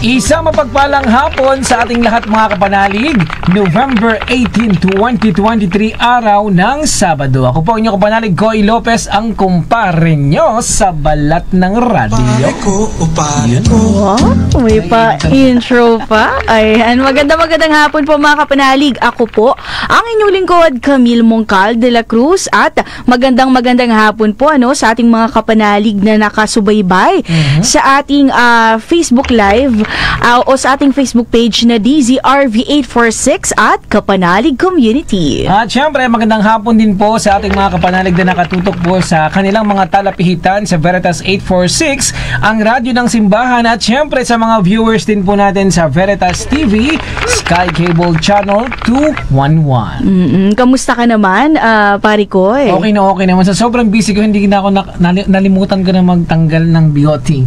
Isang mapagpalang hapon sa ating lahat mga kapanalig. November 18, 2023, araw ng Sabado. Ako po inyong kapanalig, Koy Lopez, ang kumpare nyo sa balat ng radyo. Pare ko, pare ko. Wow, may pa intro pa. Ayan, magandang hapon po mga kapanalig. Ako po ang inyong lingkod, Camille Mongcal de la Cruz. At magandang hapon po sa ating mga kapanalig na nakasubaybay sa ating Facebook Live o sa ating Facebook page na DZRV846 at Kapanalig Community. At syempre, magandang hapon din po sa ating mga kapanalig na nakatutok po sa kanilang mga talapihitan sa Veritas 846, ang radyo ng simbahan. At syempre sa mga viewers din po natin sa Veritas TV, Sky Cable Channel 211. Kamusta ka naman, pare ko? Okay naman. Sa sobrang busy ko, hindi na ako nalimutan ko na magtanggal ng beauty.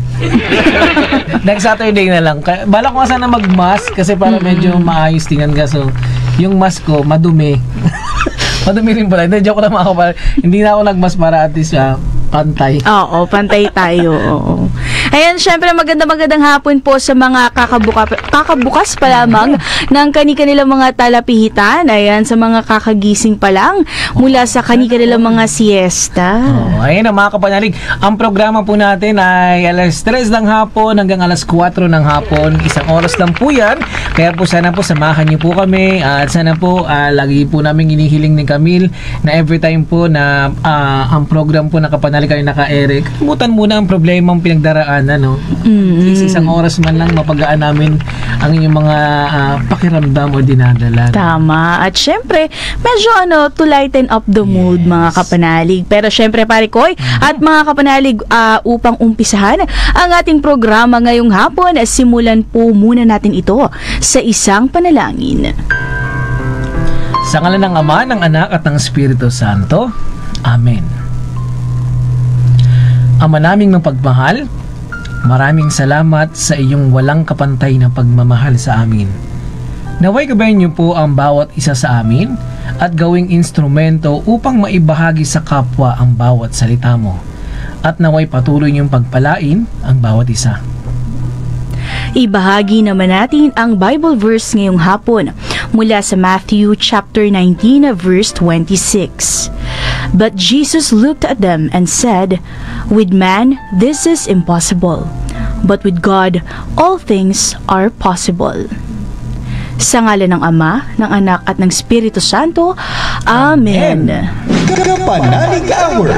Next Saturday na lang. Bala ko nga sana mag-mask kasi para medyo maayos tingnan ka. So, yung mask ko, madumi. Madumi rin pala. Hindi, joke na mga kapal. Hindi na ako nag-mask para at least pantay. Oo, pantay tayo. Oo. Ayan, syempre magandang hapon po sa mga kakabukas pa lamang ng kanilang mga talapihitan. Ayan, sa mga kakagising pa lang mula sa kanilang mga siesta. Ayan mga kapanalig, ang programa po natin ay alas 3 ng hapon hanggang alas 4 ng hapon. Isang oras lang po yan. Kaya po sana po samahan niyo po kami at sana po lagi po namin inihiling ni Camille na every time po na ang program po na kapanalig kayo naka-ere, kalimutan muna ang problemang pinagdaraan. Isang oras man lang mapagaan namin ang inyong mga pakiramdam o dinadala. Tama. At syempre, medyo to lighten up the mood mga kapanalig. Pero syempre pare Koy at mga kapanalig, upang umpisahan ang ating programa ngayong hapon, simulan po muna natin ito sa isang panalangin. Sa ngalan ng Ama, ng Anak at ng Espiritu Santo. Amen. Ama naming mapagmahal, maraming salamat sa iyong walang kapantay na pagmamahal sa amin. Naway gabayan niyo po ang bawat isa sa amin at gawing instrumento upang maibahagi sa kapwa ang bawat salita mo. At naway patuloy niyong pagpalain ang bawat isa. Ibahagi naman natin ang Bible verse ngayong hapon mula sa Matthew chapter 19 verse 26. But Jesus looked at them and said, "With man this is impossible, but with God all things are possible." Sa ngalan ng Ama, ng Anak at ng Espiritu Santo. Amen. Kapanalig Hour.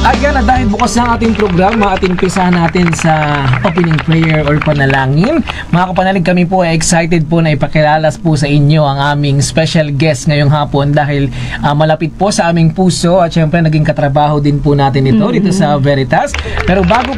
Ayan, at dahil bukas na ang ating programa at umpisahan natin sa opening prayer or panalangin, mga kapanalig, kami po ay excited po na ipakilala po sa inyo ang aming special guest ngayong hapon dahil malapit po sa aming puso at syempre naging katrabaho din po natin ito dito sa Veritas. Pero bago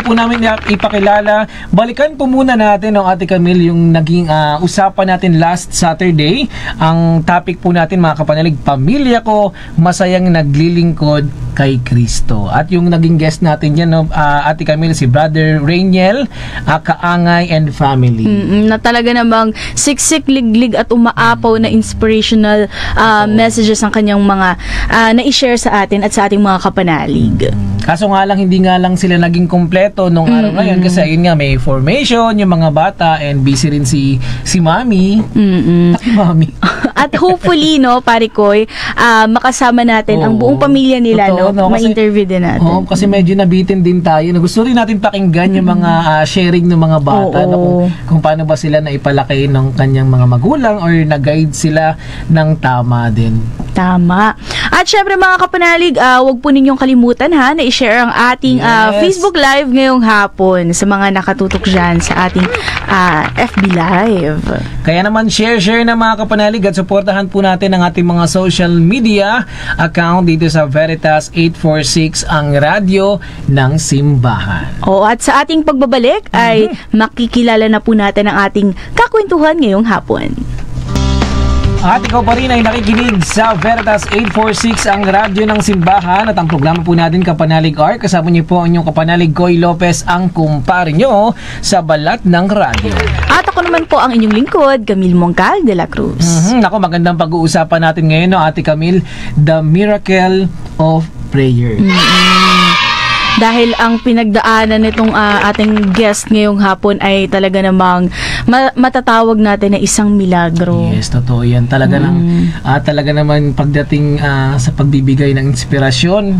po namin ipakilala, balikan po muna natin ang Ate Camille yung naging usapan natin last Saturday. Ang topic po natin mga kapanalig, pamilya ko, masayang naglilingkod kay Kristo. At yung naging guest natin dyan, Ate Camille, si Brother Rainiel, Kaangay and family. Na talaga namang siksik, liglig at umaapaw na inspirational messages ang kanyang mga na-share sa atin at sa ating mga kapanalig. Kaso nga lang, hindi nga lang sila naging kompleto nung araw ngayon kasi yun nga, may formation, yung mga bata, and busy rin si Mami. Mami. At hopefully, pare Koy, makasama natin ang buong pamilya nila, ma-interview din natin. Kasi medyo nabitin din tayo. Gusto rin natin pakinggan yung mga sharing ng mga bata kung paano ba sila naipalaki ng kanyang mga magulang or nag-guide sila ng tama din. Tama. At syempre mga kapanalig, wag po ninyong kalimutan na i-share ang ating Facebook Live ngayong hapon sa mga nakatutok dyan sa ating FB Live. Kaya naman share na mga kapanalig at supportahan po natin ang ating mga social media account dito sa Veritas 846, ang radyo ng simbahan. At sa ating pagbabalik ay makikilala na po natin ang ating kakwentuhan ngayong hapon. At ikaw pa rin ay nakikinig sa Veritas 846, ang radyo ng simbahan, at ang programa po natin Kapanalig R. Kasama niyo po ang inyong kapanalig Koy Lopez, ang kumpare nyo sa balat ng radyo. At ako naman po ang inyong lingkod, Camille Mongcal de la Cruz. Naku, magandang pag-uusapan natin ngayon, Ate Camille, the miracle of prayer. Dahil ang pinagdaanan nitong ating guest ngayong hapon ay talaga namang matatawag natin na isang milagro. Yes, totoo yan. Talaga talaga naman pagdating sa pagbibigay ng inspirasyon,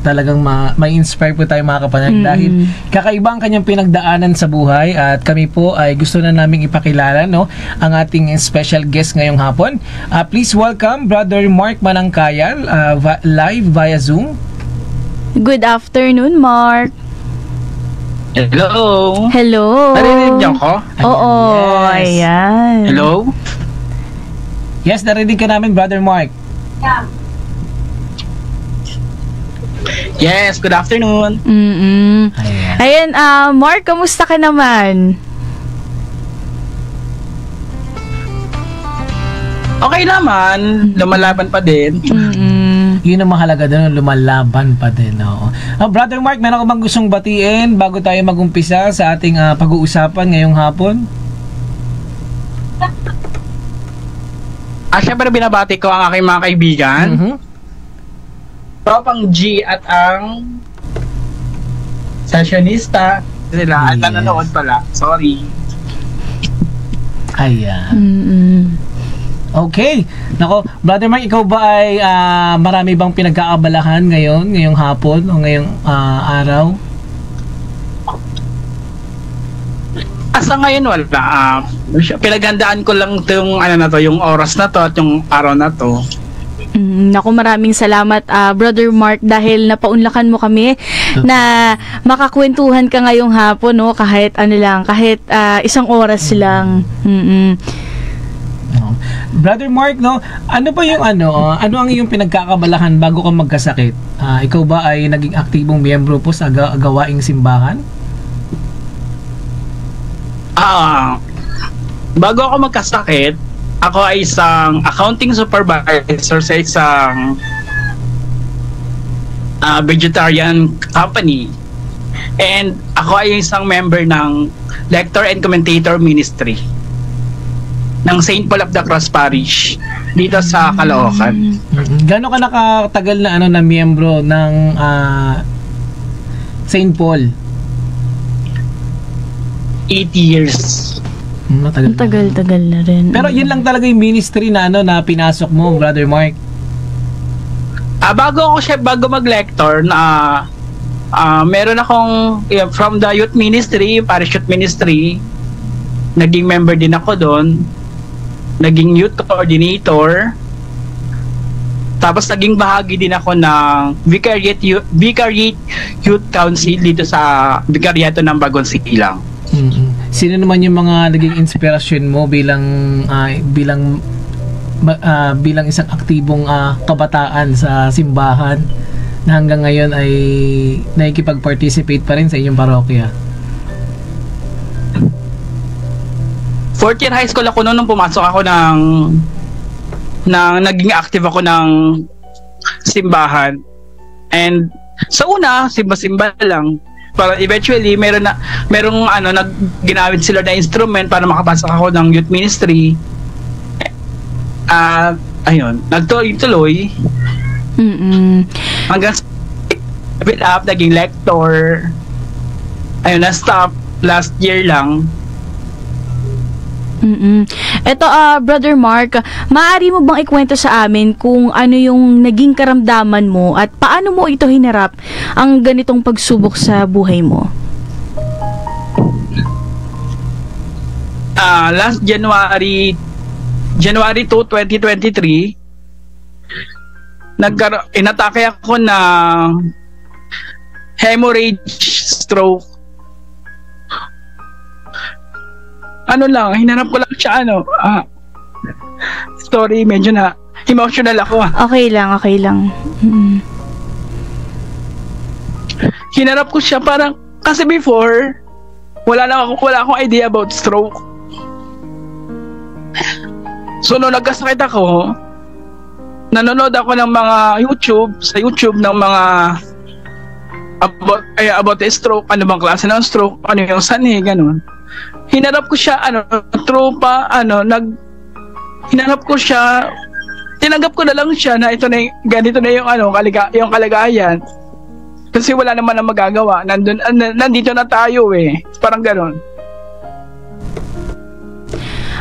talagang ma-inspire po tayo mga kapanalig dahil kakaiba ang kanyang pinagdaanan sa buhay at kami po ay gusto na naming ipakilala ang ating special guest ngayong hapon. Please welcome Brother Mark Manangkayal live via Zoom. Good afternoon, Mark. Hello. Hello. Narinig niyo ako? Oo, Yes. ayan. Hello. Yes, narinig ka namin, Brother Mark. Yes, good afternoon. Ayan, Mark, kamusta ka naman? Okay naman, lumalaban pa din. Yun ang mahalaga doon, lumalaban pa din. Brother Mark, meron ka bang gustong batiin bago tayo mag-umpisa sa ating pag-uusapan ngayong hapon? Syempre binabati ko ang aking mga kaibigan. Tropang G at ang sessionista sila. At nanonood pala. Sorry. Ayan. Okay. Nako, Brother Mark, ikaw ba ay marami bang pinagkaabalahan ngayong hapon o ngayong araw? Asa ngayon wala. Pinaghandaan ko lang yung oras na to at yung araw na to. Naku, maraming salamat Brother Mark dahil napaunlakan mo kami na makakwentuhan ka ngayong hapon kahit kahit isang oras lang. Brother Mark, ano ba yung ano ang iyong pinagkakabalahan bago ka magkasakit? Ikaw ba ay naging aktibong miyembro po sa gawaing simbahan? Bago ako magkasakit, ako ay isang accounting supervisor sa isang vegetarian company. And ako ay isang member ng Lector and Commentator Ministry ng St. Paul of the Cross Parish dito sa Caloocan. Gaano ka nakatagal na na miyembro ng St. Paul? 8 years. Tagal na rin. Pero yun lang talaga yung ministry na na pinasok mo, Brother Mark. Bago mag-lector na meron akong from the youth ministry, parish youth ministry, naging member din ako doon. Naging youth coordinator. Tapos naging bahagi din ako ng Vicariate Youth Council dito sa Vicariato ng Bagong Silang. Sino naman yung mga naging inspirasyon mo bilang isang aktibong kabataan sa simbahan na hanggang ngayon ay nakikipag-participate pa rin sa inyong parokya? Fourth year high school ako nung pumasok ako naging active ako ng simbahan. And sa una, simba-simba lang. Para eventually merong ginamit sila na instrument para makapasok ako ng youth ministry. Ayun, nagtuloy. Hanggang build up, naging lector. Ayun, na-stop last year lang. Eto, Brother Mark, maaari mo bang ikwento sa amin kung ano yung naging karamdaman mo at paano mo ito hinarap ang ganitong pagsubok sa buhay mo? Last January 2, 2023, inatake ako ng hemorrhage stroke. Hinanap ko lang siya, story, medyo na emotional ako. Okay lang. Hinanap ko siya parang, kasi before, wala akong idea about stroke. So, nung nagkasakit ako, nanonood ako ng mga sa YouTube ng mga about the stroke, ano bang klase ng stroke, ano yung sanhi, ganun. Hinarap ko siya, hinarap ko siya, tinanggap ko na lang siya na ganito na yung kalagayan. Kasi wala naman na magagawa. Nandito na tayo eh. Parang gano'n.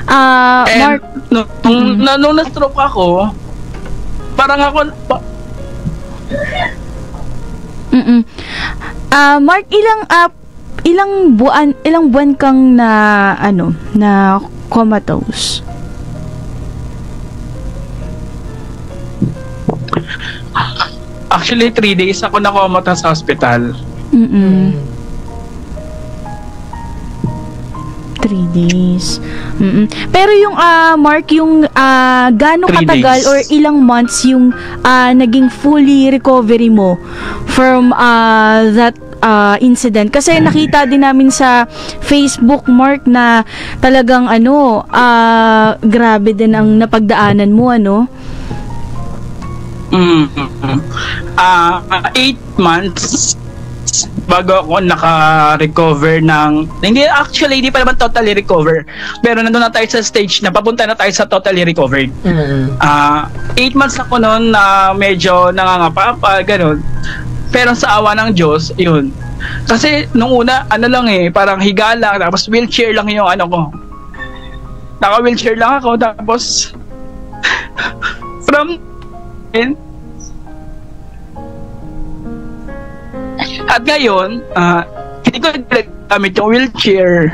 Mark, Nung na-stroke ako, parang ako... Mark, ilang buwan kang na comatose? Actually, 3 days ako nakomata sa hospital. 3 days. Pero yung Mark, yung gaano 3 katagal days. or ilang months yung naging fully recovery mo from that incident? Kasi nakita din namin sa Facebook, Mark, na talagang grabe din ang napagdaanan mo, 8 months bago ako naka-recover ng... Hindi pa naman totally recover. Pero nandun na tayo sa stage na papunta na tayo sa totally recovered. 8 months ako noon na medyo nangangapa, ganun. Pero sa awa ng Diyos, yun. Kasi nung una, parang higa lang, tapos wheelchair lang yung ko. Naka-wheelchair lang ako, tapos from at ngayon, hindi ko gamit yung wheelchair.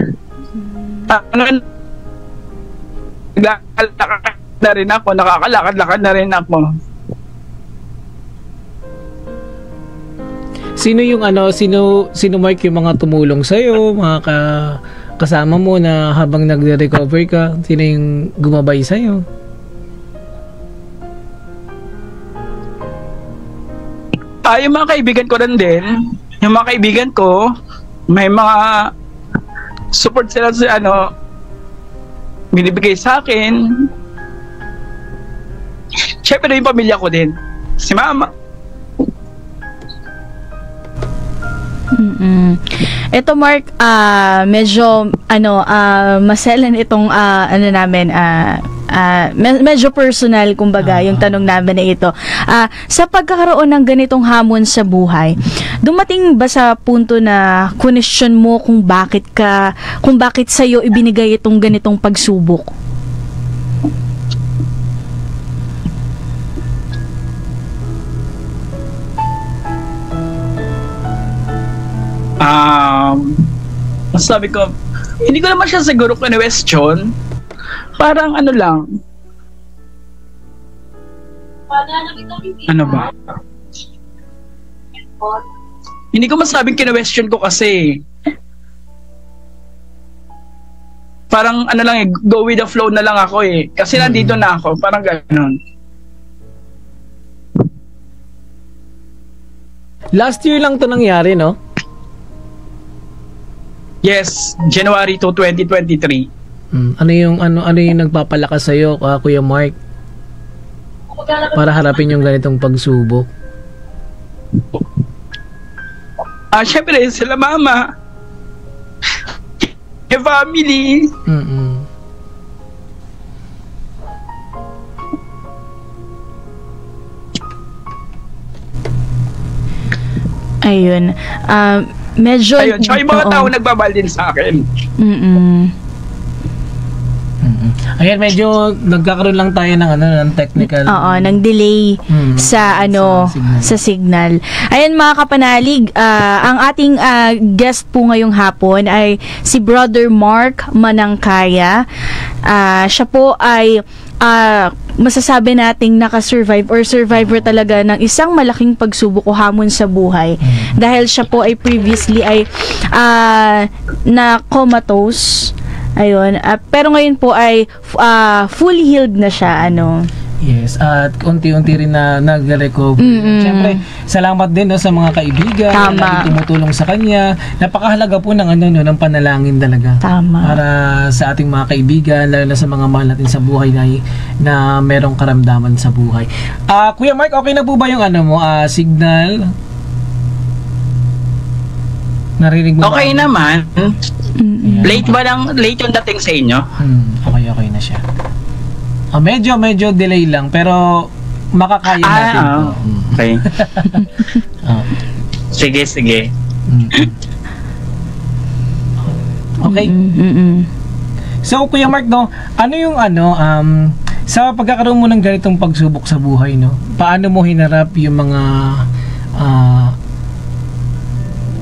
Naglalakad na rin ako, nakakalakad-lakad na rin ako. Sino yung sino Mark yung mga tumulong sa iyo, mga kasama mo na habang nagre-recover ka? Sino yung gumabay sa iyo? Yung mga kaibigan ko rin din. Yung mga kaibigan ko, may mga support sila sa binibigay sa akin. Siyempre yung pamilya ko din. Si mama. Ito, Mark, medyo maselan itong namin, medyo personal kumbaga yung tanong namin na ito. Sa pagkakaroon ng ganitong hamon sa buhay, dumating ba sa punto na question mo kung bakit sa iyo ibinigay itong ganitong pagsubok? Sabi ko, hindi ko naman siya siguro question. Parang lang. Ano ba? Hindi ko masabing kina-question ko kasi. Parang go with the flow na lang ako eh. Kasi nandito na ako, parang gano'n. Last year lang to nangyari, no? Yes, January 2, 2023. Ano yung nagpapalakas sa iyo, Kuya Mark? Para harapin yung ganitong pagsubok. Syempre sila mama. Yung family. Ayun. Medyo... Ayun, tsaka yung mga tao nagbabal din sa akin. Ayan, medyo nagkakaroon lang tayo ng technical. Oo, ng delay sa sa signal. Ayan mga kapanalig, ang ating guest po ngayong hapon ay si Brother Mark Manangkaya. Siya po ay masasabi nating nakasurvive or survivor talaga ng isang malaking pagsubok o hamon sa buhay. Dahil siya po ay previously ay na comatose. Ayun. Pero ngayon po ay fully healed na siya. Yes, at unti-unti rin na nag-recover. Siyempre, salamat din sa mga kaibigan na tumutulong sa kanya. Napakahalaga po ng ng panalangin talaga. Tama. Para sa ating mga kaibigan, lalo na sa mga mahal natin sa buhay na merong karamdaman sa buhay. Kuya Mark, okay na po ba yung signal? Narinig mo okay ba? Naman. Late yung dating sa inyo? Okay na siya. Medyo delay lang pero makakaya natin. Okay. Sige. Okay. So, Kuya Mark, no, ano yung sa pagkakaroon mo ng ganitong pagsubok sa buhay, no, paano mo hinarap yung mga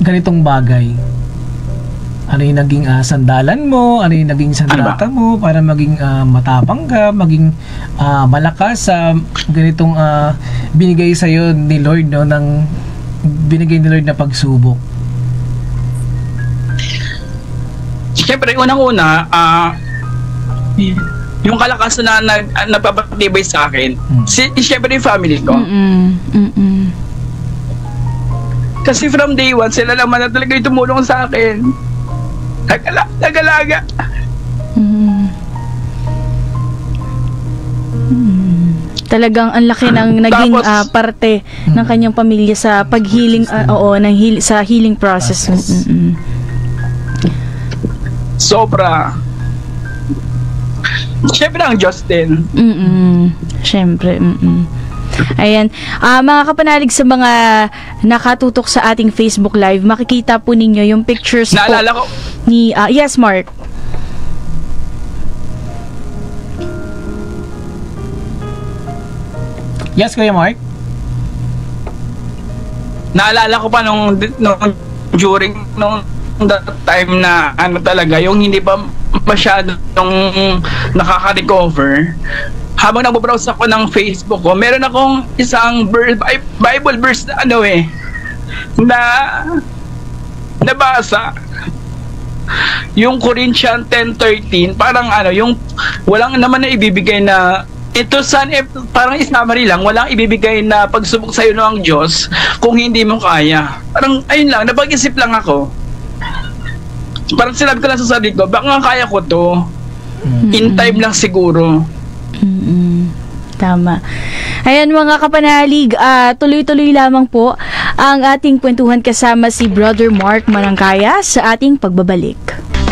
ganitong bagay? Ano yung naging sandalan mo? Ano yung naging sandata mo para maging matapang ka, maging malakas sa ganitong binigay sa'yo ni Lord, no, binigay ni Lord na pagsubok? Siyempre, unang-una, yung kalakasan na nagpapatibay sa akin, siyempre yung family ko. Kasi from day one, sila naman na talaga yung tumulong sa akin. Nag-alaga. Talagang ang laki ng naging parte ng kanyang pamilya sa pag-healing, sa healing process. Sobra. Siyempre ang Diyos din. Siyempre. Ayan. Mga kapanalig, sa mga nakatutok sa ating Facebook Live, makikita po ninyo yung pictures Naalala ko ni... yes, Mark. Yes, Kuya Mark? Naalala ko pa nung during that time na talaga, yung hindi pa masyadong nakaka-recover. Habang nagbo-browse ako ng Facebook ko, meron akong isang Bible verse na na nabasa. Yung Corinthians 10:13, parang yung walang naman na ibibigay na parang summary lang, walang ibibigay na pagsubok sa'yo ng Diyos kung hindi mo kaya. Parang ayun lang, napag-isip lang ako. Parang sinabi ko lang sa sarili ko, baka kaya ko to. In time lang siguro. Tama. Ayan mga kapanalig, tuloy-tuloy lamang po ang ating kwentuhan kasama si Brother Mark Manangkaya sa ating pagbabalik.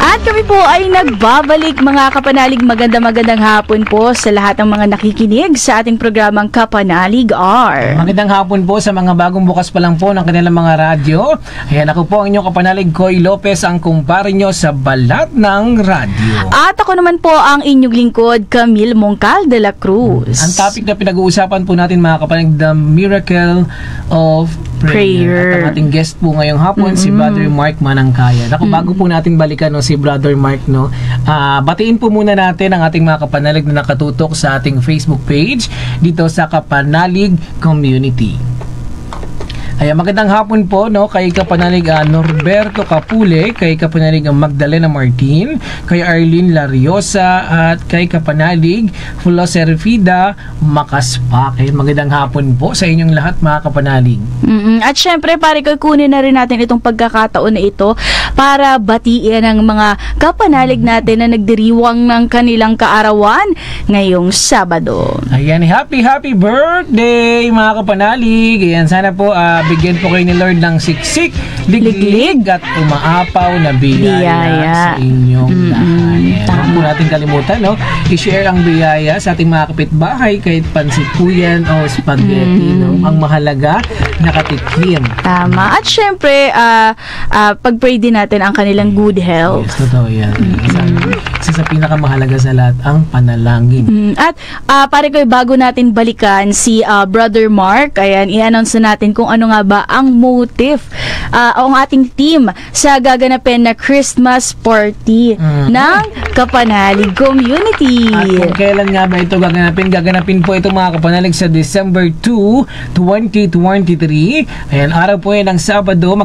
At kami po ay nagbabalik mga kapanalig. Magandang hapon po sa lahat ng mga nakikinig sa ating programang Kapanalig R. Magandang hapon po sa mga bagong bukas pa lang po ng kanilang mga radyo. Ayan, ako po ang inyong kapanalig, Koy Lopez, ang kumpare nyo sa balat ng radyo. At ako naman po ang inyong lingkod, Camille Mongcal de la Cruz. Ang topic na pinag-uusapan po natin mga kapanalig, the miracle of prayer. At ang ating guest po ngayong hapon, si Brother Mark Manangkaya. Naku, bago po natin balikan si Brother Mark, batiin po muna natin ang ating mga kapanalig na nakatutok sa ating Facebook page dito sa Kapanalig Community. Ayan, magandang hapon po kay Kapanalig Norberto Capule, kay Kapanalig Magdalena Martin, kay Arlene Lariosa, at kay Kapanalig Fuloserfida Makaspak. Magandang hapon po sa inyong lahat mga kapanalig. At syempre, pare ko, kunin na rin natin itong pagkakataon na ito para batiin ang mga kapanalig natin na nagdiriwang ng kanilang kaarawan ngayong Sabado. Ayan, happy birthday mga kapanalig. Ayan, sana po bigyan po kayo ni Lord ng siksik, liglig at umaapaw na biyaya sa inyong lahat. Huwag po natin kalimutan, i-share ang biyaya sa ating mga kapitbahay, kahit pansit po yan o spaghetti. Ang mahalaga, nakatikim. Tama. At syempre, pag-pray din natin ang kanilang good health. Yes, totoo yan. Isa sa pinakamahalaga sa lahat, ang panalangin. At pare ko, bago natin balikan si Brother Mark, ayan, i-announce na natin kung ano nga ba ang motive ang ating team sa gaganapin na Christmas party ng Kapanalig Community. At kung kailan nga ba ito gaganapin po ito mga kapanalig sa December 2, 2023. Ayan, araw po yan ng Sabado,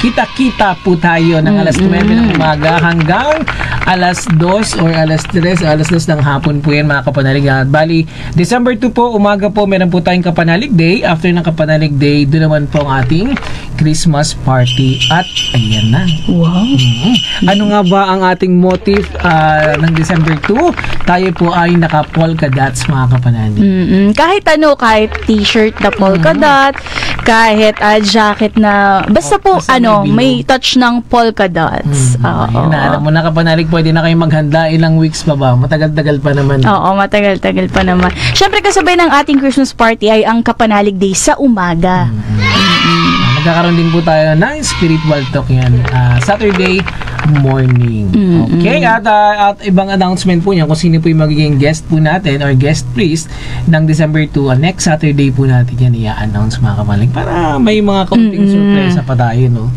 kita-kita po tayo ng alas 9 ng umaga hanggang alas 2 or alas 3 alas 2 ng hapon po yan mga kapanalig. At bali, December 2 po, umaga po, meron po tayong Kapanalig Day. After ng Kapanalig Day, doon naman po ang ating Christmas party. At ayan na. Wow. Ano nga ba ang ating motive ng December 2? Tayo po ay naka-polka dots mga kapanalig. Kahit kahit t-shirt na polka dot, kahit jacket na, basta po may touch ng polka dots. Ayan na, alam mo na kapanalig, pwede na kayo maghanda. Ilang weeks pa ba? Matagal-tagal pa naman. Oo, matagal-tagal pa naman. Siyempre, kasabay ng ating Christmas party ay ang Kapanalig Day sa umaga. magkakaroon din po tayo ng spiritual talk yan Saturday morning. Okay, at ibang announcement po niya kung sino po yung magiging guest po natin or guest priest ng December 2. Next Saturday po natin yan i-announce mga kapanalig para may mga kaunting surpresa pa tayo, no?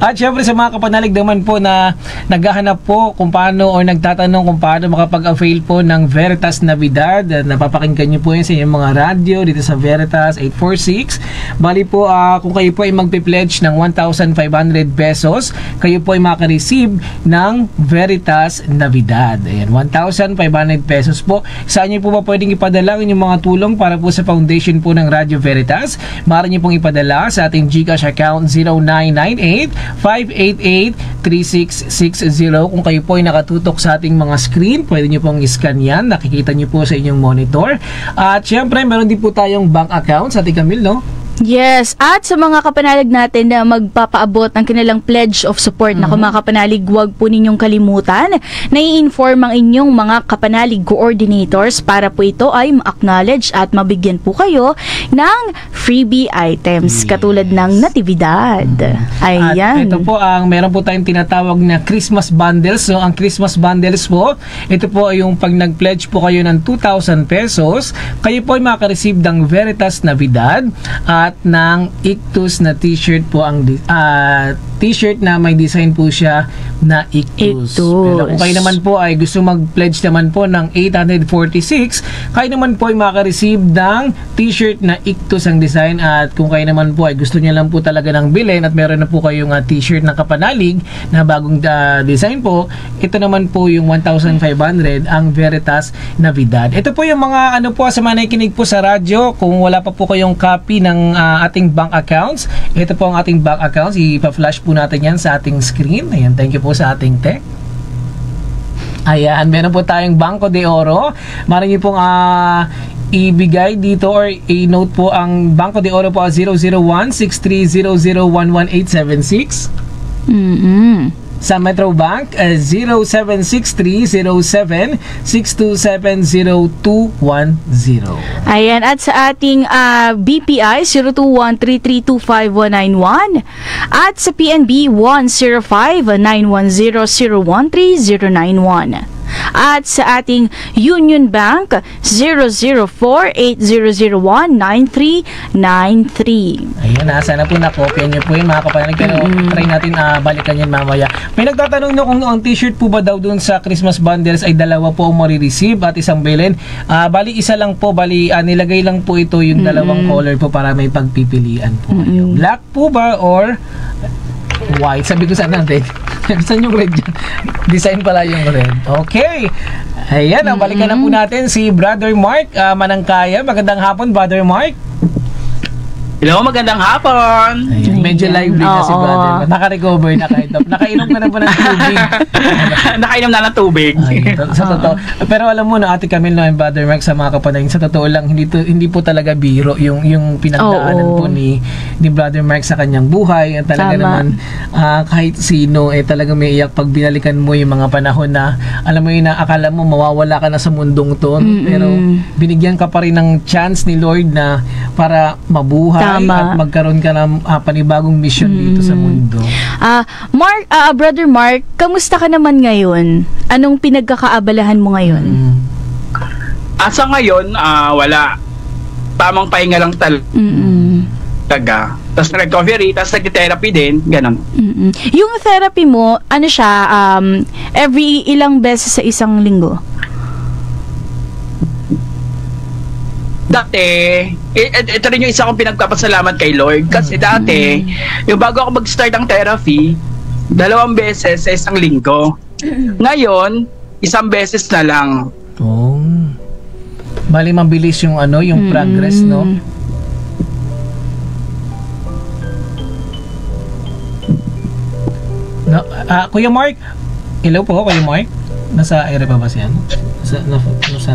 At syempre sa mga kapanalig naman po na naghahanap po kung paano or nagtatanong kung paano makapag-avail po ng Veritas Navidad, napapakinggan nyo po yun sa inyong mga radio dito sa Veritas 846. Bali po kung kayo po ay magpi-pledge ng 1,500 pesos, kayo po ay makareceive ng Veritas Navidad. Ayan, 1,500 pesos po. Saan nyo po ba pwedeng ipadala yung mga tulong para po sa foundation po ng Radio Veritas? Maaari nyo pong ipadala sa ating GCash account 0998-588-3660. Kung kayo po ay nakatutok sa ating mga screen, pwede nyo pong i-scan yan. Nakikita nyo po sa inyong monitor. At syempre, meron din po tayong bank account sa ating Camille, no? Yes, at sa mga kapanalig natin na magpapaabot ng kanilang pledge of support, na mga kapanalig, huwag po ninyong kalimutan na i-inform ang inyong mga kapanalig coordinators para po ito ay ma-acknowledge at mabigyan po kayo ng freebie items katulad ng natividad. Ayan. At ito po, meron po tayong tinatawag na Christmas bundles. So, ang Christmas bundles po, ito po ay yung pag nag-pledge po kayo ng 2,000 pesos, kayo po ay makareceive ng Veritas Navidad at ng Ictus na t-shirt po, ang t-shirt na may design po siya na Ictus. Pero kung kayo naman po ay gusto mag-pledge naman po ng 846, kayo naman po ay makareceive ng t-shirt na Ictus ang design. At kung kayo naman po ay gusto niya lang po talaga ng bilhin at meron na po kayong t-shirt ng kapanalig na bagong design po, ito naman po yung 1,500 ang Veritas Navidad. Ito po yung mga sa mga nakikinig po sa radyo, kung wala pa po kayong copy ng ating bank accounts, ito po ang ating bank accounts. Ipa-flash po natin yan sa ating screen. Ayan, thank you po sa ating tech. Ayan, meron po tayong Banco de Oro. Maraming niyo pong ibigay dito or i-note po ang Banco de Oro po 001-6300-11876. Sa Metro Bank, 0763076270-210. Ayan, at sa ating BPI, 021-3325191. At sa PNB, 105-910-013-091. At sa ating Union Bank, 004-8001-9393. Ayan, sana po nakopyan nyo po yun mga kapanalig. Pero try natin balikan yan mamaya. May nagtatanong na kung ang t-shirt po ba daw dun sa Christmas bundles ay dalawa po ang marireceive at isang bilhin. Bali isa lang po, nilagay lang po ito yung dalawang color po para may pagpipilian po. Black po ba or white? Sabi ko sana red. Saan yung red dyan? Design pala yung red. Okay. Ayan, balikan na po natin si Brother Mark Manangkaya. Magandang hapon, Brother Mark. Hello, magandang hapon. Ayan, medyo lively na si Brother. Naka-recover na kahit. Nakainom ka na po ng tubig. Nakainom na ng tubig. Sa totoo. Pero alam mo na, Ate Camille, no, Brother Mark, sa mga kapanayin, sa totoo lang, hindi po talaga biro yung pinagdaanan po ni Brother Mark sa kanyang buhay. Talaga naman, kahit sino, talaga may iyak pag binalikan mo yung mga panahon na, alam mo yun na, akala mo mawawala ka na sa mundong to. Pero binigyan ka pa rin ng chance ni Lord na para mabuhay. At magkaroon ka ng panibagong mission dito sa mundo. Brother Mark, kamusta ka naman ngayon? Anong pinagkakaabalahan mo ngayon? Asa ngayon, wala. Tamang pahinga lang talaga. Tapos recovery, tapos nag-therapy din, ganun. Yung therapy mo, ano siya, every ilang beses sa isang linggo? Dati, ito rin yung isa kong pinagpapasalamat kay Lord. Kasi dati, yung bago ako mag-start ng therapy, 2 beses sa isang linggo. Ngayon, 1 beses na lang. Bali, mabilis yung yung progress, no? Kuya Mark, hello po, Kuya Mark. Nasa area pa ba siya?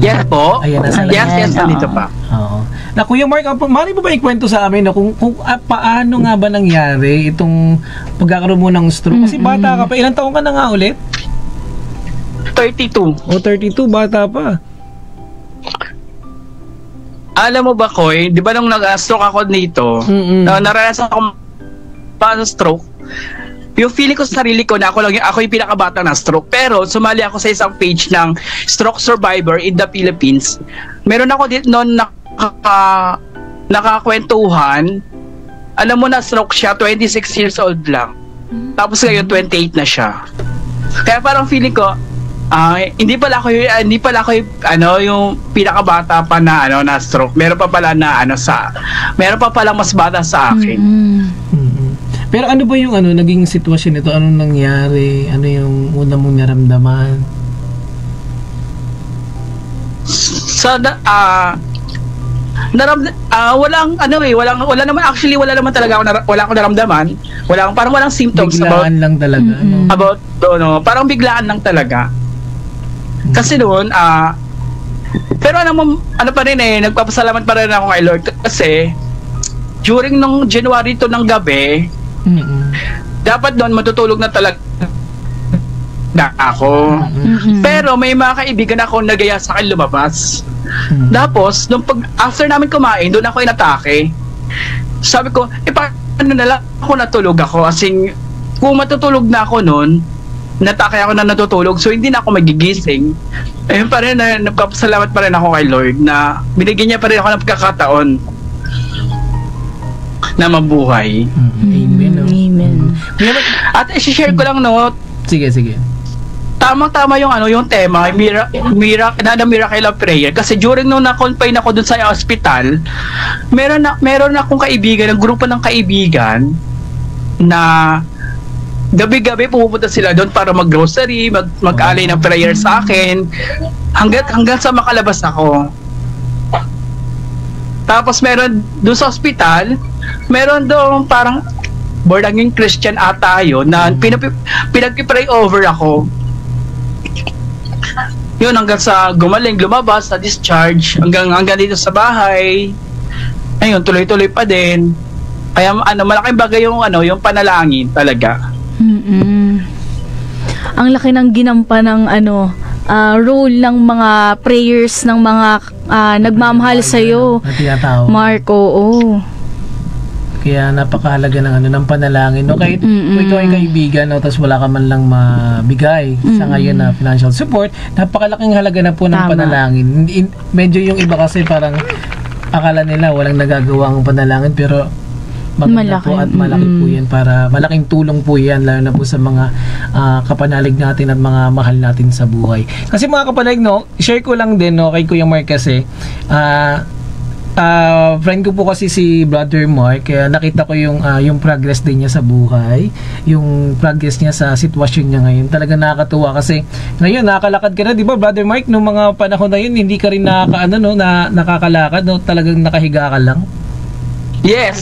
Yes po. Ayan, yes, nandito pa. Oo. Na Kuya Mark, maaari mo ba ikwento sa amin kung paano nga ba nangyari itong pagkakaroon mo ng stroke? Kasi bata ka pa. Ilang taon ka na nga ulit? 32. 32, bata pa. Alam mo ba, Koy, di ba nung nag-stroke ako dito, naranasan ako pa sa stroke, yung feeling ko sa sarili ko na ako yung pinakabata na stroke. Pero sumali ako sa isang page ng stroke survivor in the Philippines. Meron ako dito noon nakakwentuhan. Alam mo na stroke siya, 26 years old lang. Tapos ngayon 28 na siya. Kaya parang feeling ko hindi pala ako yung pinakabata pa na na stroke. Meron pa pala mas bata sa akin. Pero ano ba yung naging sitwasyon nito? Anong nangyari? Ano yung una mong naramdaman? Wala naman talaga wala akong naramdaman. Parang walang symptoms biglaan lang talaga. Parang biglaan lang talaga. Kasi doon pero ano pa rin nagpapasalamat pa rin ako kay Lord kasi during nung January to ng gabi, dapat doon matutulog na talaga ako. Pero may mga kaibigan ako nagaya sa akin lumabas. Tapos after namin kumain, doon ako inatake. Sabi ko, paano na lang ako natulog ako? As in, kung matutulog na ako noon, natake ako na natutulog, so hindi na ako magigising. Ayun pa rin, nagpapasalamat pa rin ako kay Lord na binigyan niya pa rin ako ng pagkakataon na mabuhay. Amen. Amen. At i-share ko lang Sige. Tamang-tama yung tema, miracle of prayer. Kasi during nung na-confine ako dun sa hospital, meron akong kaibigan, ng grupo ng kaibigan na gabi-gabi pupunta sila doon para mag-grocery, mag-alay ng prayer sa akin hanggang sa makalabas ako. Tapos meron doon sa hospital, meron doon parang born again Christian ata yun na pinag-pray over ako. Yun hanggang sa gumaling, lumabas, sa discharge, hanggang dito sa bahay. Ayun, tuloy-tuloy pa din. Kaya malaking bagay yung panalangin talaga. Ang laki ng ginampan ng role ng mga prayers ng mga nagmamahal sa iyo. Marco, Kaya napakahalaga ng panalangin. Kahit kung ikaw ay kaibigan, tapos wala ka man lang mabigay sa ngayon na financial support, napakalaking halaga na po ng panalangin. Medyo yung iba kasi parang akala nila walang nagagawa ang panalangin, pero maganda po at malaki po yan, para malaking tulong po yan, lalo na po sa mga kapanalig natin at mga mahal natin sa buhay. Kasi mga kapanalig, share ko lang din kay Kuya Mark kasi friend ko po kasi si Brother Mark, kaya nakita ko yung progress din niya sa buhay, yung progress niya sa sitwasyon niya ngayon. Talaga nakakatuwa kasi ngayon nakakalakad ka na, di ba Brother Mark? Nung mga panahon na yun, hindi ka rin nakakalakad, talagang nakahiga ka lang. Yes.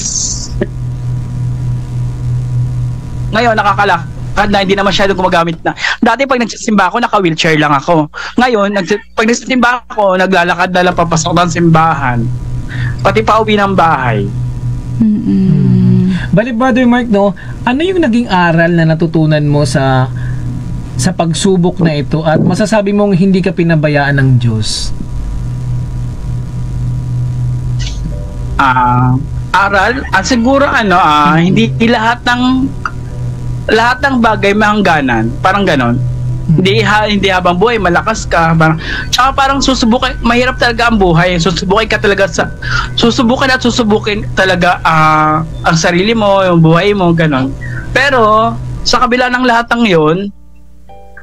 Ngayon nakakalakad na, hindi na masyadong gumagamit na. Dati pag nagsisimba ako, naka-wheelchair lang ako. Ngayon, pag nagsisimba ako, naglalakad na lang papasok ng simbahan. Pati pauwi ng bahay. Bali, Brother Mark, ano yung naging aral na natutunan mo sa pagsubok na ito at masasabi mong hindi ka pinabayaan ng Diyos? Aral? Siguro hindi lahat ng bagay mahangganan. Parang ganon. Hindi habang buhay malakas ka, tsaka parang susubukin, mahirap talaga ang buhay, susubukin talaga ang sarili mo, yung buhay mo, ganon. Pero sa kabila ng lahat ng yun,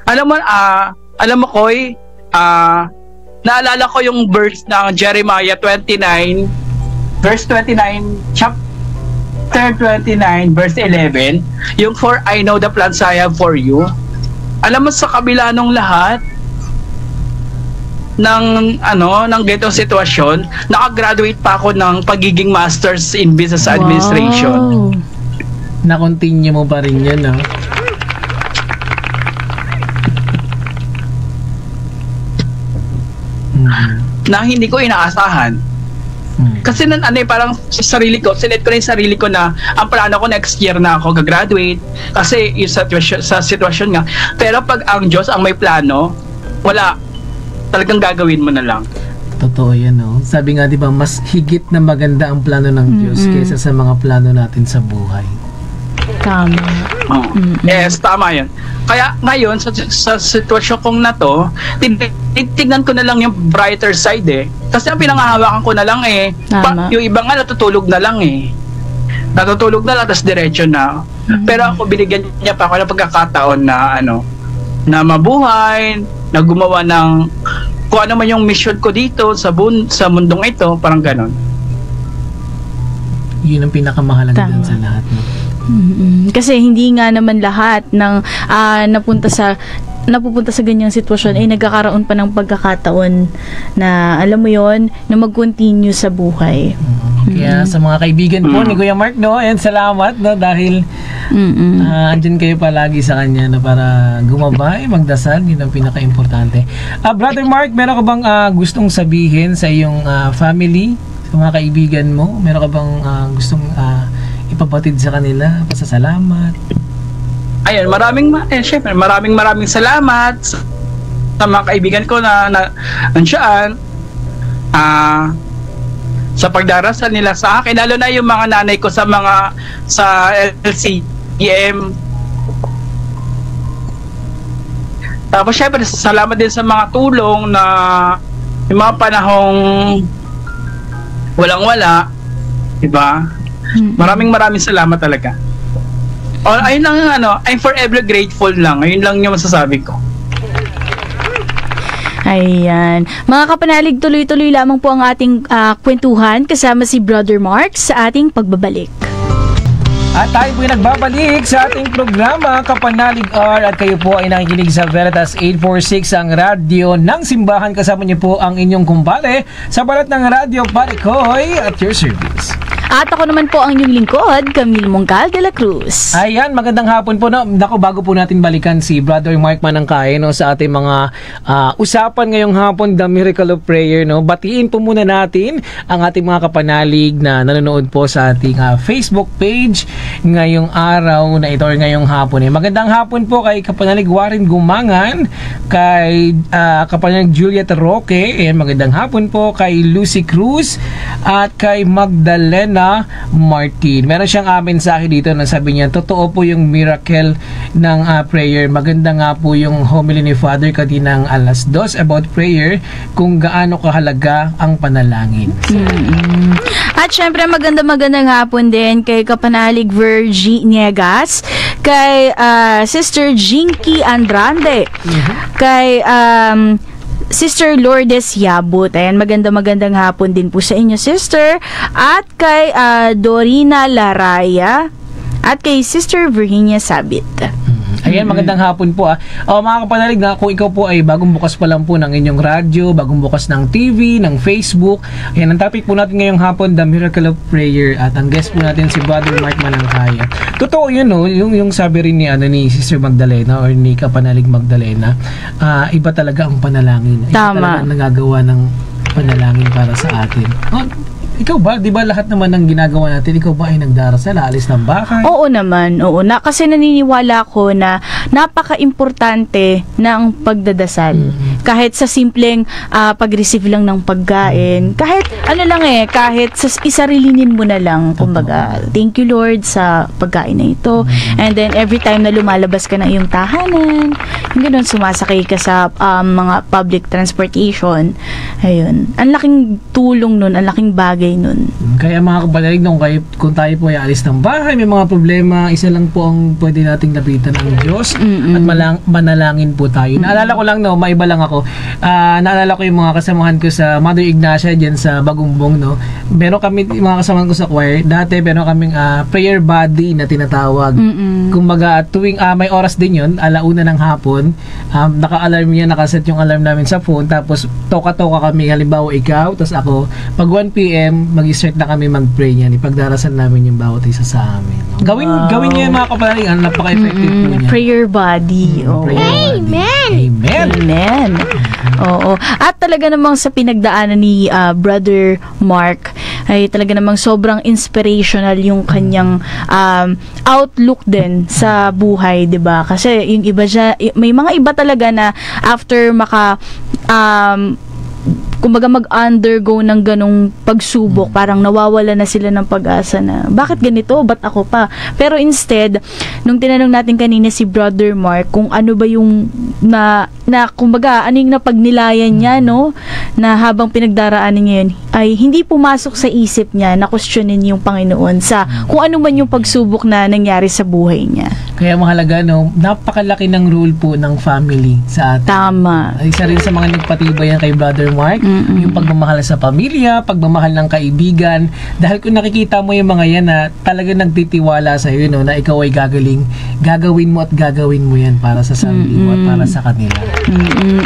alam mo Koy, naalala ko yung verse ng Jeremiah 29 verse 29, chapter 29 verse 11, yung "For I know the plans I have for you." Alam mo, sa kabila nung lahat ng ganitong sitwasyon, nakagraduate pa ako ng pagiging Masters in Business Administration. Na-continue mo pa rin yan, Na hindi ko inaasahan. Kasi parang sa sarili ko, sinet ko na yung sarili ko na ang plano ko next year na ako gagraduate. Kasi yung sa sitwasyon nga. Pero pag ang Diyos ang may plano, wala. Talagang gagawin mo na lang. Totoo yan, no? Sabi nga, di ba, mas higit na maganda ang plano ng Diyos kaysa sa mga plano natin sa buhay. Tama. Oh. Yes, tama yun. Kaya ngayon, sa sitwasyon kong na to, tignan ko na lang yung brighter side eh. Kasi ang pinangahawakan ko na lang eh. Yung iba nga natutulog na lang eh. Natutulog na lang, tapos diretso na. Pero ako, binigyan niya pa ako ng pagkakataon na na mabuhay, na gumawa ng kung ano man yung mission ko dito sa mundong ito, parang ganon. Yun ang pinakamahalaga din sa lahat, no? Kasi hindi nga naman lahat ng napupunta sa ganyang sitwasyon ay nagkakaroon pa ng pagkakataon na alam mo yon na mag-continue sa buhay. Kaya sa mga kaibigan po ni Kuya Mark, no, and salamat, no, dahil andyan kayo palagi sa kanya na para gumabay, magdasal, yun ang pinaka-importante. Brother Mark, meron ka bang gustong sabihin sa iyong family, sa mga kaibigan mo? Meron ka bang gustong ipapatid sa kanila, pasasalamat? Ayun, syempre, maraming salamat sa mga kaibigan ko na nandiyan. Sa pagdarasal nila sa akin, lalo na yung mga nanay ko sa LCM. Tapos syempre, salamat din sa mga tulong na yung mga panahong walang-wala, diba? Maraming salamat talaga. Ayun lang, I'm forever grateful lang. Ayun lang yung masasabi ko. Ayan. Mga kapanalig, tuloy-tuloy lamang po ang ating kwentuhan kasama si Brother Mark sa ating pagbabalik. At tayo po nagbabalik sa ating programa Kapanalig R, at kayo po ay nakikinig sa Veritas 846, ang radyo ng simbahan. Kasama niyo po ang inyong kumpare sa balat ng Radyo Parikoy at your service. At ako naman po ang inyong lingkod, Camille Mongcal de la Cruz. Ayan, magandang hapon po. Bago po natin balikan si Brother Mark Manangkay, no, sa ating mga usapan ngayong hapon, The Miracle of Prayer, no, batiin po muna natin ang ating mga kapanalig na nanonood po sa ating Facebook page ngayong araw na ito or ngayong hapon. Magandang hapon po kay kapanalig Warren Gumangan, kay kapanalig Juliet Roque, magandang hapon po kay Lucy Cruz at kay Magdalena Martin. Meron siyang mensahe dito na sabi niya, totoo po yung miracle ng prayer. Maganda nga po yung homily ni Father kaninang 2:00 about prayer, kung gaano kahalaga ang panalangin. At syempre magandang hapon din kay kapanalig Virgie Niegas, kay Sister Jinky Andrande, kay Sister Lourdes Yabut. Ayan, magandang hapon din po sa inyo, sister. At kay Dorina Laraya at kay Sister Virginia Sabit. Ayan, magandang hapon po. Mga kapanalig, kung ikaw po ay bagong bukas pa lang po ng inyong radyo, bagong bukas ng TV, ng Facebook, ayan, ang topic po natin ngayong hapon, The Miracle of Prayer, at ang guest po natin si Brother Mark Manangkay. Totoo yun, no? Yung sabi rin ni Sister Magdalena or ni Kapanalig Magdalena, iba talaga ang panalangin. Tama. Iba talaga ang nagagawa ng panalangin para sa atin. Ikaw ba, di ba lahat naman ng ginagawa natin, ikaw ba ay nagdarasal, aalis ng bahay? Oo naman, oo. Kasi naniniwala ko na napaka-importante ng pagdadasal. Kahit sa simpleng pag-receive lang ng pagkain, kahit kahit sa isarilinin mo na lang, kumbaga, thank you Lord sa pagkain na ito. And then every time na lumalabas ka ng iyong tahanan, yung gano'n, sumasakay ka sa mga public transportation, ayun. Ang laking tulong nun, ang laking bagay nun. Kaya mga kapanalig, kung tayo po ay alis ng bahay, may mga problema, isa lang po ang pwede nating lapitan ang Diyos at manalangin po tayo. Naalala ko lang, maiba lang ako. Naalala ko yung mga kasamahan ko sa Mother Ignacia dyan sa Bagumbong, no. Meron kami, mga kasamahan ko sa choir, dati meron kaming prayer body na tinatawag. Kumbaga, tuwing may oras din yun, 1:00 ng hapon, naka-alarm yan, nakaset yung alarm namin sa phone, tapos toka-toka kami, halimbawa ikaw, tapos ako, pag 1 p.m, mag-start na kami mag-pray niyan. Ipagdarasan namin yung bawat isa sa amin. No? Gawin niyo yung mga kapanalig, napaka-effective po niya. Prayer body. Amen! Amen! Oo. At talaga namang sa pinagdaanan ni Brother Mark, ay talaga namang sobrang inspirational yung kanyang outlook din sa buhay, 'di ba? Kasi yung iba may mga iba talaga na after kumbaga mag-undergo ng ganong pagsubok, parang nawawala na sila ng pag-asa na, bakit ganito? Ba't ako pa? Pero instead, nung tinanong natin kanina si Brother Mark kung ano ba yung kumbaga, ano yung napagnilayan niya, no? Na habang pinagdaraanan niya yun, ay hindi pumasok sa isip niya na questionin yung Panginoon sa kung ano man yung pagsubok na nangyari sa buhay niya. Kaya mahalaga, no, napakalaki ng role po ng family sa atin. Tama. Isa rin sa mga nagpatibay yan kay Brother Mark, yung pagmamahal sa pamilya, pagmamahal ng kaibigan. Dahil kung nakikita mo yung mga yan na talaga nagtitiwala sa iyo, no, na ikaw ay gagawin mo at gagawin mo yan para sa sarili mo at para sa kanila.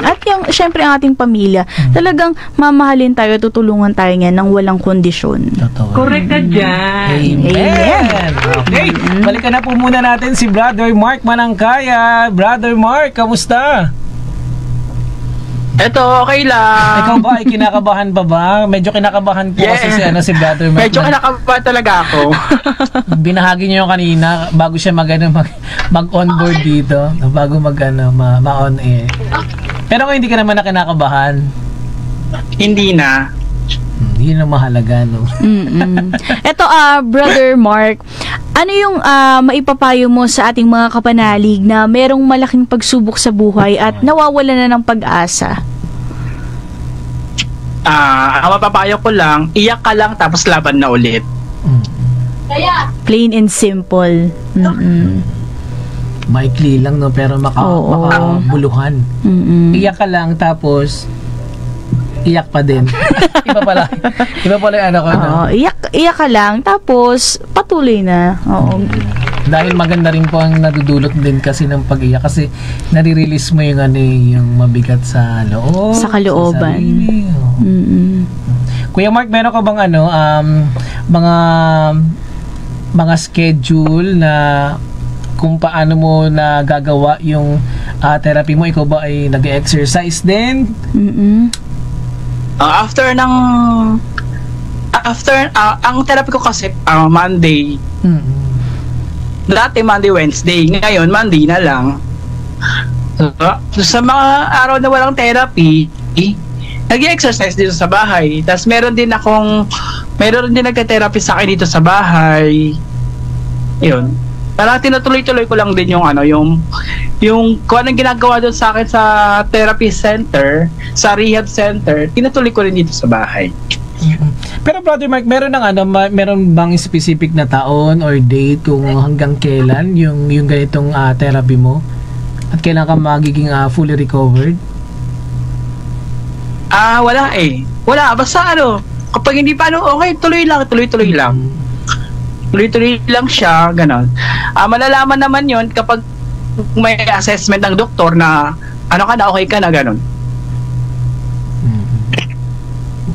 At yung, syempre, ang ating pamilya, talagang mamahalin tayo, tutulungan tayo niyan ng walang kondisyon. Totoo. Correct ka dyan. Amen. Okay. Balikan na po muna natin si Brother Mark Manangkaya. Brother Mark, kamusta? Eto, okay lang. Ikaw ba ay kinakabahan pa ba? Medyo kinakabahan po kasi si Brother Mark. Medyo kinakabahan talaga ako. Binahagi niyo yung kanina bago siya mag-onboard dito, bago ma-on air. Pero kung hindi ka naman na kinakabahan, Hindi na. yun ang mahalaga, no? Eto, Brother Mark, ano yung maipapayo mo sa ating mga kapanalig na merong malaking pagsubok sa buhay at nawawala na ng pag-asa? Ang mapapayo ko lang, iyak ka lang tapos laban na ulit. Plain and simple. Maikli lang, no? Pero makabuluhan. Iyak ka lang, tapos iyak pa din. Iba pala yung ano ko, no? Iyak ka lang, tapos patuloy na. Oo. Dahil maganda rin po ang nadudulot din kasi ng pag-iyak, kasi nare-release mo yung yung mabigat sa loob, Sa kalooban. sa sarili. Kuya Mark, meron ka bang mga schedule na kung paano mo nagagawa yung therapy mo? Ikaw ba ay nag-exercise din? Ang therapy ko kasi Monday. Dati Monday, Wednesday. Ngayon, Monday na lang. So, sa mga araw na walang therapy, nag-exercise dito sa bahay. Tapos meron din nagka-therapy sa akin dito sa bahay. Yun. Parang tinutuloy-tuloy ko lang din yung kung anong ginagawa doon sa akin sa therapy center, sa rehab center, tinutuloy ko rin dito sa bahay. Pero Brother Mark, meron bang specific na taon or date kung hanggang kailan yung ganitong therapy mo? At kailan ka magiging fully recovered? Wala eh. Wala. Basta kapag hindi pa okay, tuloy lang. Tuloy-tuloy lang siya, ganon. Malalaman naman yon kapag may assessment ng doktor na okay ka na, ganon.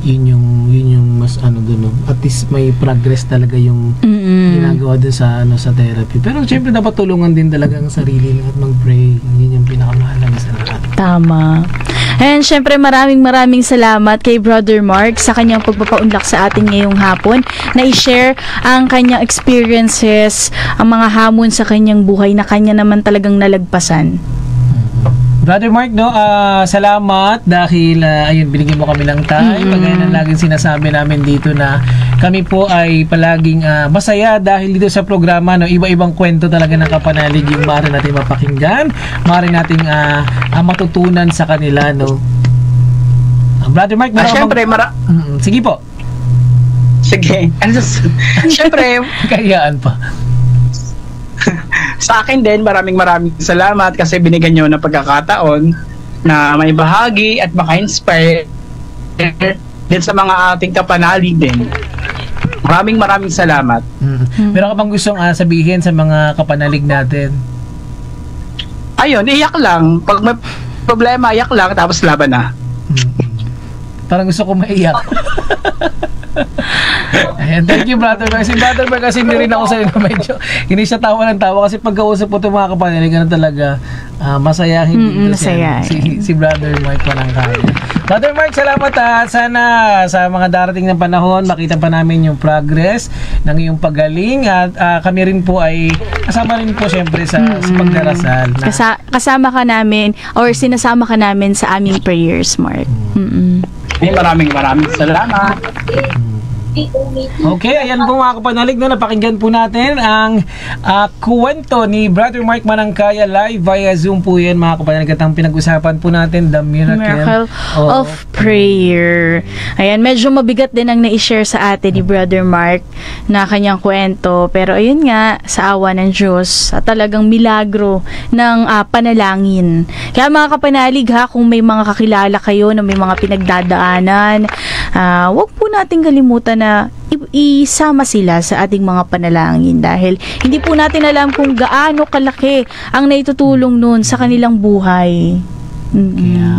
Yun yung mas doon, no? At least may progress talaga yung ginagawa doon sa therapy. Pero syempre dapat tulungan din talaga ang sarili at mag-pray. Yun yung pinakamahalaga sa lahat. Tama. And syempre maraming salamat kay Brother Mark sa kanyang pagpapaunlak sa atin ngayong hapon na i-share ang kanyang experiences, ang mga hamon sa kanyang buhay na kanya naman talagang nalagpasan. Brother Mark, no, salamat dahil ayun, binigyan mo kami ng time. Pagaya na laging sinasabi namin dito na kami po ay palaging masaya dahil dito sa programa, no, iba-ibang kwento talaga ng kapanalig yung maaari natin mapakinggan, maaari nating matutunan sa kanila, no. Brother Mark, syempre, sige po. Sige. Syempre, kayaan pa. Sa akin din, maraming salamat kasi binigyan nyo ng pagkakataon na may bahagi at maka-inspire din sa mga ating kapanalig din. Maraming salamat. Meron ka bang gustong sabihin sa mga kapanalig natin? Ayun, iyak lang. Pag may problema, iyak lang, tapos laban na. Parang gusto ko maiyak. Ayan, thank you Brother Mark. Si Brother Mark kasi hindi rin ako sa'yo na medyo hindi siya tawa ng tawa kasi pagkausap po itong mga kapanalig talaga masayahin dito si Brother Mark Manangkaya. Brother Mark, salamat sana sa mga darating ng panahon makita pa namin yung progress ng iyong pagaling at kami rin po ay kasama rin po syempre sa pagdarasal. Kasama ka namin or sinasama ka namin sa aming prayers, Mark. Maraming salamat. Okay, ayan po mga kapanalig, no, napakinggan po natin ang kwento ni Brother Mark Manangkaya live via Zoom po yan mga kapanalig, at ang pinag-usapan po natin, the miracle of prayer. Ayan, medyo mabigat din ang na-share sa atin ni Brother Mark na kanyang kwento, pero ayun nga, sa awa ng Diyos, talagang milagro ng panalangin. Kaya mga kapanalig ha, kung may mga kakilala kayo na may mga pinagdadaanan, wag po nating kalimutan na isama sila sa ating mga panalangin, dahil hindi po natin alam kung gaano kalaki ang naitutulong nun sa kanilang buhay. Kaya,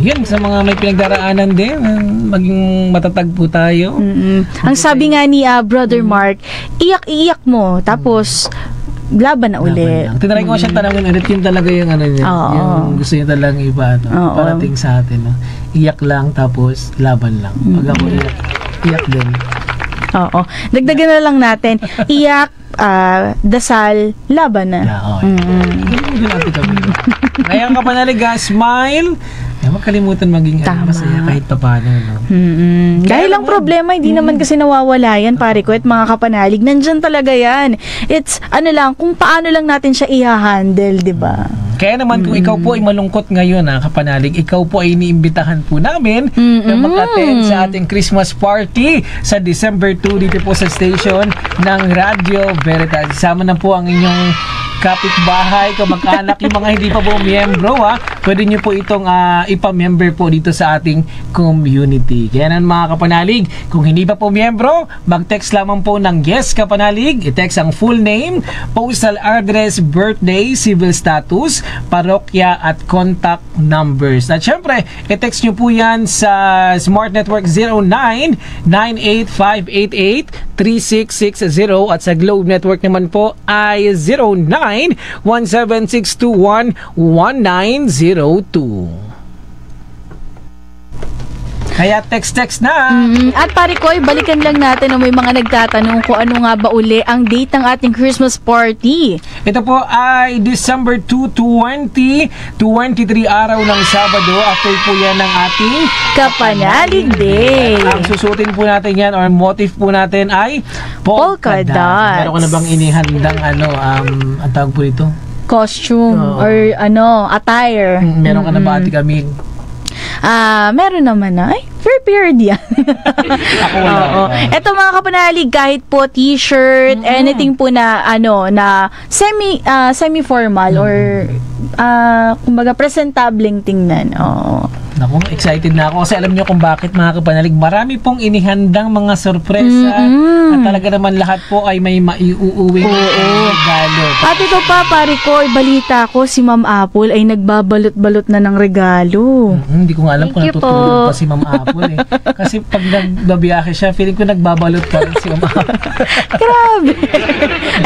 yun, sa mga may pinagdaraanan din, maging matatag po tayo. Ang sabi nga ni Brother Mark, iyak-iyak mo, tapos laban na ulit. Tinry ko siya tanongin ulit, yun talaga yung ano niya, yung gusto niya talagang iba, parating sa atin. No? Iyak lang, tapos laban lang. Pag ako iyak din. Oo. Dagdagan na lang natin. Iyak, dasal, laban na. Kaya ang kapanalig, smile. Huwag kalimutan maging masaya kahit papaano. No? Dahil ang problema, hindi naman kasi nawawala yan, pare ko, at mga kapanalig, nandyan talaga yan. It's, kung paano lang natin siya i-handle, di ba? Kaya naman kung ikaw po ay malungkot ngayon, kapanalig, ikaw po ay iniimbitahan po namin na mag-attend sa ating Christmas party sa December 2 dito po sa station ng Radio Veritas. Isama na po ang inyong kapitbahay, kamag-anak, yung mga hindi pa po miyembro, pwede nyo po itong ipa-member po dito sa ating community. Kaya nan mga kapanalig, kung hindi pa po miyembro, mag-text lamang po ng Yes Kapanalig, i-text ang full name, postal address, birthday, civil status, parokya at contact numbers. At syempre, i-text nyo po yan sa Smart Network 09-98588-3660 at sa Globe Network naman po ay 0917611902. Kaya text na. At pare ko, balikan lang natin na may mga nagtatanong kung ano nga ba uli ang date ng ating Christmas party. Ito po ay December 2, 2023, araw ng Sabado. After po yan ng ating Kapanalig Day. Ang susutin po natin yan or motif po natin ay polka dots. Meron ka na bang inihandang ang tawag po ito? Costume or attire. Meron ka na ba, Ate Camille? Meron naman na. Ay, prepared yan. Ako wala. Ito mga kapanalig, kahit po t-shirt, anything po na na semi-formal or kumbaga presentableng tingnan. Naku, excited na ako kasi alam niyo kung bakit mga kapanalig. Marami pong inihandang mga sorpresa at talaga naman lahat po ay may maiuuwing regalo. At ito pa, pare ko, balita ko si Ma'am Apple ay nagbabalot-balot na ng regalo. Hindi ko nga alam kung natutulog pa si Ma'am Apple Kasi pag nagbabiyahe siya, feeling ko nagbabalot pa rin si Ma'am Apple. Grabe.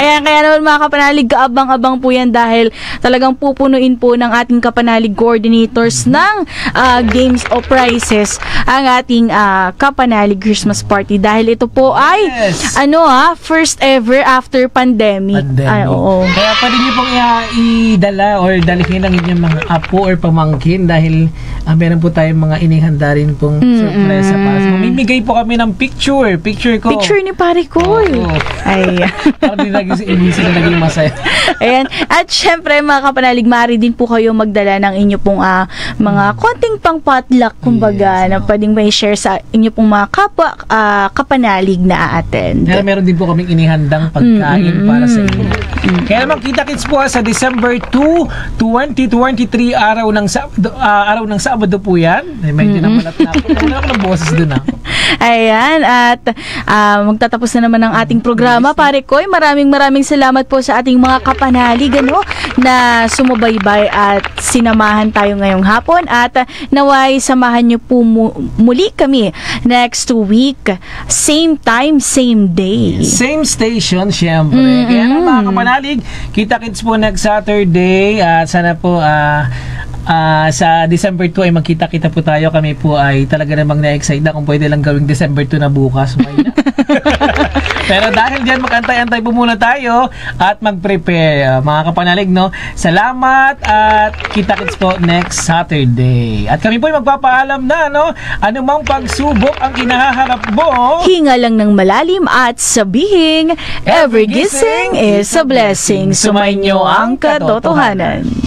Ayan, kaya naman mga kapanalig, kaabang-abang po yan dahil talagang pupunuin po ng ating kapanalig coordinators ng games o prizes ang ating Kapanalig Christmas party dahil ito po ay first ever after pandemic. Kaya pwede niyo pong idala or dalhin ang inyong mga apo or pamangkin dahil meron po tayong mga inihanda rin pong sorpresa para sa mamimigay po kami ng picture ko. Picture ni pare ko. Ay. Parang din naging masaya. Ayan. At syempre mga kapanalig, maaari din po kayo magdala ng inyo pong mga konting pang potluck kumbaga na pwedeng may share sa inyo pong mga kapwa kapanalig na a-attend. Kaya meron din po kaming inihandang pagkain para sa inyo. Kaya naman kita-kits po sa December 2, 2023, araw ng Sabado po yan. Medyo nabalat na ako. Wala ako ng boses dun Ayan, at magtatapos na naman ang ating programa, pare Koy. Maraming salamat po sa ating mga kapanalig na sumubaybay at sinamahan tayo ngayong hapon at naway samahan niyo po muli kami next week, same time, same day. Same station, syempre. Kaya mga kapanalig, kita-kits po next Saturday at sana po sa December 2 ay magkita-kita po tayo. Kami po ay talaga namang na-excite na kung pwede lang gawing December 2 na bukas. Pero dahil dyan, mag-antay-antay po muna tayo at mag-prepare, mga kapanalig, no? Salamat at kita-kits po next Saturday. At kami po ay magpapaalam na, no? Anumang pagsubok ang kinahaharap mo, Hinga lang ng malalim at sabihing, every gising is a blessing. Sumainyo ang katotohanan.